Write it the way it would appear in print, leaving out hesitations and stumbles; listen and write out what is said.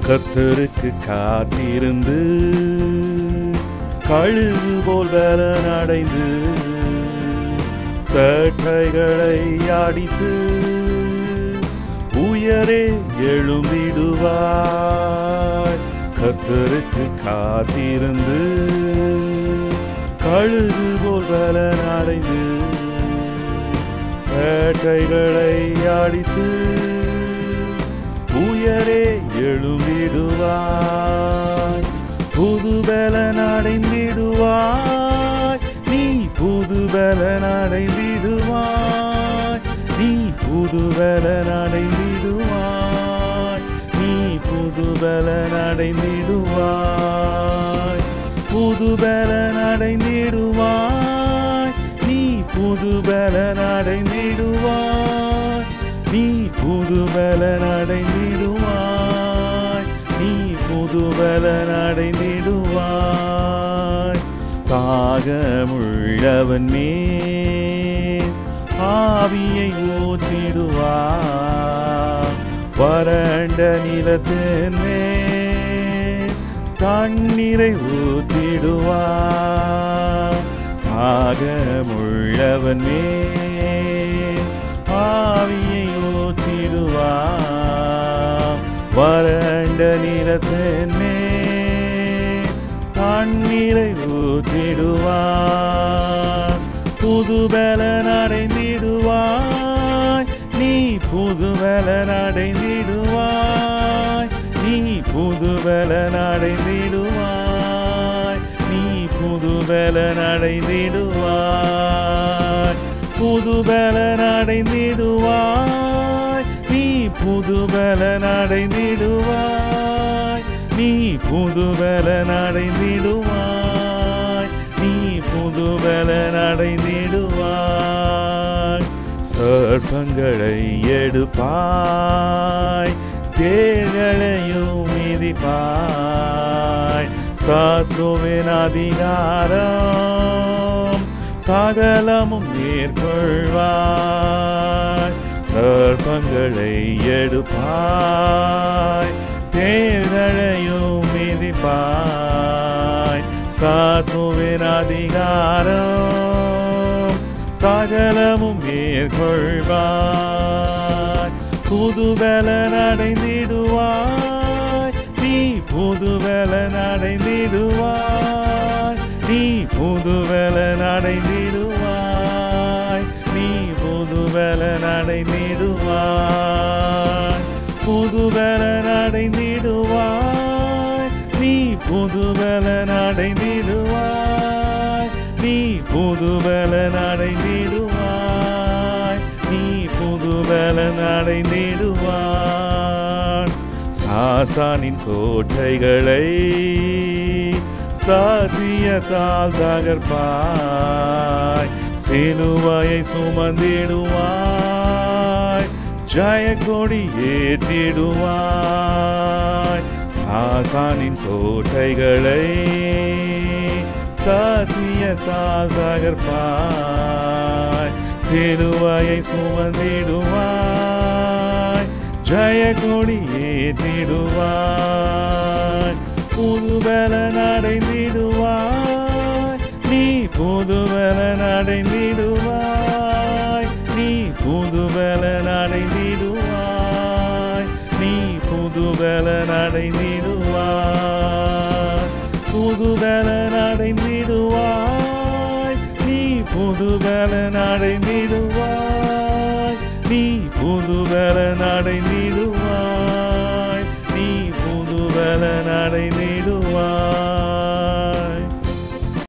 கர்த்தருக்கு காத்திருந்து கழுகு போல் பலனடைந்து சட்டைகளை அடித்து உயரே எழும்பிடுவாய். கர்த்தருக்கு காத்திருந்து கழுகு போல் பலனடைந்து சட்டைகளை அடித்து உயரே எழும்பிடுவாய். புது பலனடைந்திடுவாய். நீ புது பலனடைந்திடுவாய். நீ புது பலனடைந்திடுவாய். நீ புது பலனடைந்திடுவாய். புது பலனடைந்திடுவாய். நீ புது பலனடைந்திடுவாய். நீ புது பலனடைந்திடுவாய். நீ புது பலனடைந்திடுவாய். தாகமுள்ளவன் மேல் ஆவியை ஊற்றிடுவாய். வறண்ட நிலத்தின் மேல் தண்ணீரை ஊற்றிடுவாய். தாகமுள்ளவன் மேல் ஆவியை ஊற்றிடுவாய். வறண்ட நிலத்தின் மேல் தண்ணீரை ஊற்றிடுவாய். புது பலனடைந்திடுவாய். நீ புது பலனடைந்திடுவாய். நீ புது பலனடைந்திடுவாய். நீ புது பலனடைந்திடுவாய். புது பலனடைந்திடுவாய். நீ புது பலனடைந்திடுவாய். நீ புது பலனடைந்திடுவாய். நீ புது பலனடைந்திடுவாய். சர்ப்பங்களை எடுப்பாய். தேள்களையும் மிதிப்பாய். சத்ருவின் அதிகாரம் சகலமும் மேற்கொள்வாய். சர்ப்பங்களை எடுப்பாய். தேள்களையும் மிதிப்பாய். சத்ருவின் அதிகாரம் சகலமும் மேற்கொள்வாய். புது பலனடைந்திடுவாய். நீ புது பலனடைந்திடுவாய். நீ புது பலனடைந்திடுவாய். நீ புது பலனடைந்திடுவாய். புது பலனடைந்திடுவாய். நீ புது பலனடைந்திடுவாய். நீ புது பலனடைந்திடுவாய். நீ புது பலனடைந்திடுவாய். சாத்தானின் கோட்டைகளை சத்தியத்தால் தகர்ப்பாய். சிலுவையை சுமந்திடுவாய். ஜெயக்கொடி ஏற்றிடுவாய். சாத்தானின் கோட்டைகளை சத்தியத்தால் தகர்ப்பாய். சிலுவையை சுமந்திடுவாய். ஜெயக்கொடி ஏற்றிடுவாய். புது பலனடைந்திடுவாய். நீ புது பலனடைந்திடுவாய். நீ புது பலனடைந்திடுவாய். நீ புது பலனடைந்திடுவாய். புது பலனடைந்திடுவாய். நீ புது பலனடைந்திடுவாய். நீ புது பலனடைந்திடுவாய்.